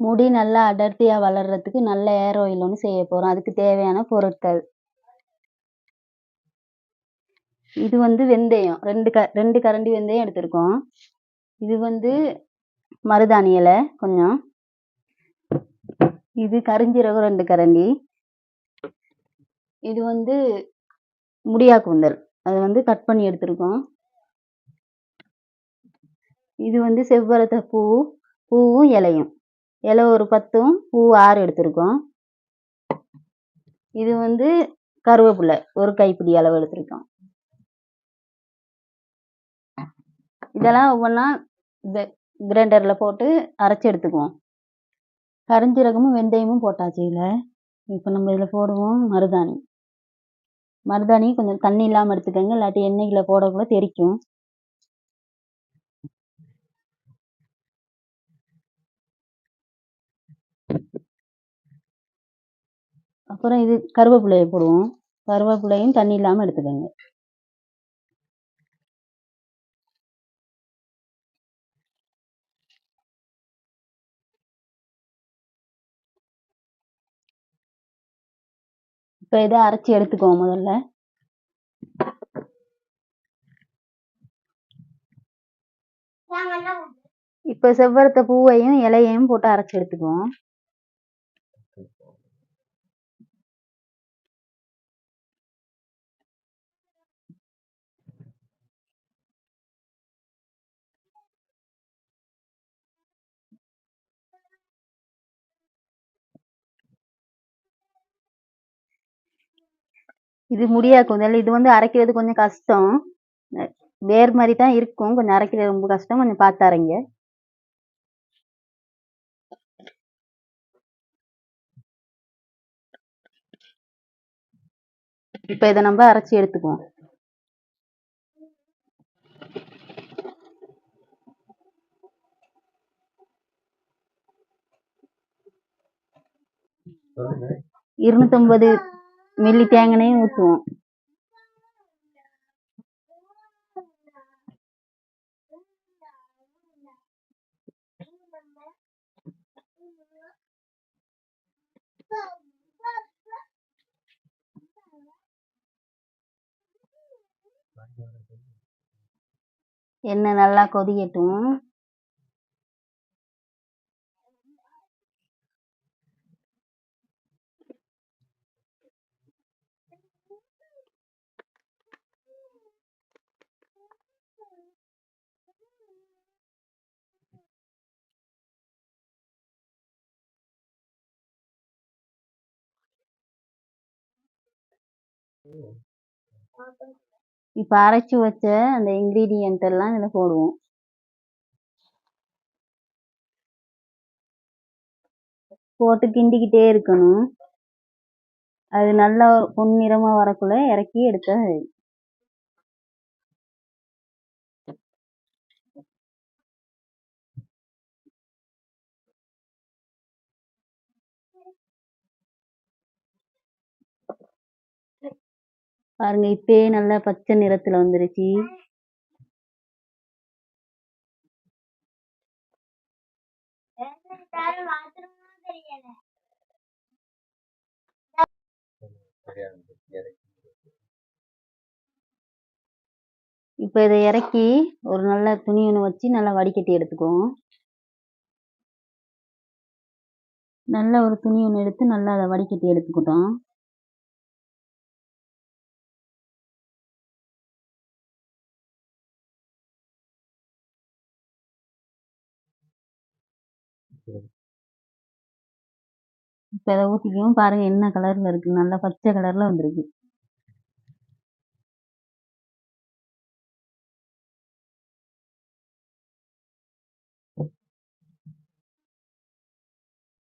முடி நல்லா அடர்த்தியா வளர்றதுக்கு நல்ல ஏர் ஆயில் ஒன்று செய்ய போறோம். அதுக்கு தேவையான பொருட்கள். இது வந்து வெந்தயம். 2 கரண்டி வெந்தயம் எடுத்திருக்கோம். இது வந்து மருதாணி இலை கொஞ்சம். இது கருஞ்சீரகம் 2 கரண்டி. இது வந்து முடியாக்கூந்தல். அது வந்து கட் பண்ணி எடுத்திருக்கோம். இது வந்து செவ்வரத்தி பூவும் இலையும். இலை ஒரு 10ம் பூ 6 எடுத்திருக்கோம். இது வந்து கருவேப்பிலை ஒரு கைப்பிடி அளவு எடுத்திருக்கோம். இதெல்லாம் ஒவ்வொன்றா கிரைண்டர்ல போட்டு அரைச்சி எடுத்துக்குவோம். கருஞ்சீரகமும் வெந்தயமும் போட்டாச்சு இதில். இப்போ நம்ம இதில் போடுவோம் மருதாணி. மருதாணி கொஞ்சம் தண்ணி இல்லாமல் எடுத்துக்கோங்க, இல்லாட்டி எண்ணெய்களை போடக்குள்ள தெறிக்கும். அப்புறம் இது கருவேப்பிலையை போடுவோம். கருவேப்பிலையும் தண்ணி இல்லாமல் எடுத்துக்கோங்க. இப்போ இதை அரைச்சி எடுத்துக்குவோம் முதல்ல. இப்போ செவ்வரத்தி பூவையும் இலையையும் போட்டு அரைச்சி எடுத்துக்குவோம். இது முடியாக்கூந்தல். இது வந்து அரைக்கிறது கொஞ்சம் கஷ்டம். வேர் மாதிரி தான் இருக்கும், கொஞ்சம் அரைக்கிறது ரொம்ப கஷ்டம். கொஞ்சம் பார்த்து அரைங்க. இப்போ இதை நம்ம அரைச்சி எடுத்துக்குவோம். சொல்லுங்க. 250 மில்லி தேங்காயும் ஊற்றுவோம். எண்ணெய் நல்லா கொதிக்கட்டும். இப்போ அரைச்சி வச்ச அந்த இன்க்ரீடியன்ட் எல்லாம் இதில் போடுவோம். போட்டு கிண்டிக்கிட்டே இருக்கணும். அது நல்லா பொன்னிறமா வரக்குள்ள இறக்கி எடுக்க. பாருங்க, இப்பயே நல்லா பச்சை நிறத்துல வந்துருச்சு. இப்போ இதை இறக்கி ஒரு நல்ல துணி ஒன்று வச்சு நல்லா வடிகட்டி எடுத்துக்குவோம். நல்ல ஒரு துணி ஒன்று எடுத்து நல்லா அதை வடிகட்டி எடுத்துக்கிட்டோம். இப்போ இதை ஊற்றிக்குவோம். பாருங்க என்ன கலர்ல இருக்கு, நல்லா பச்சை கலர்ல வந்துருக்கு.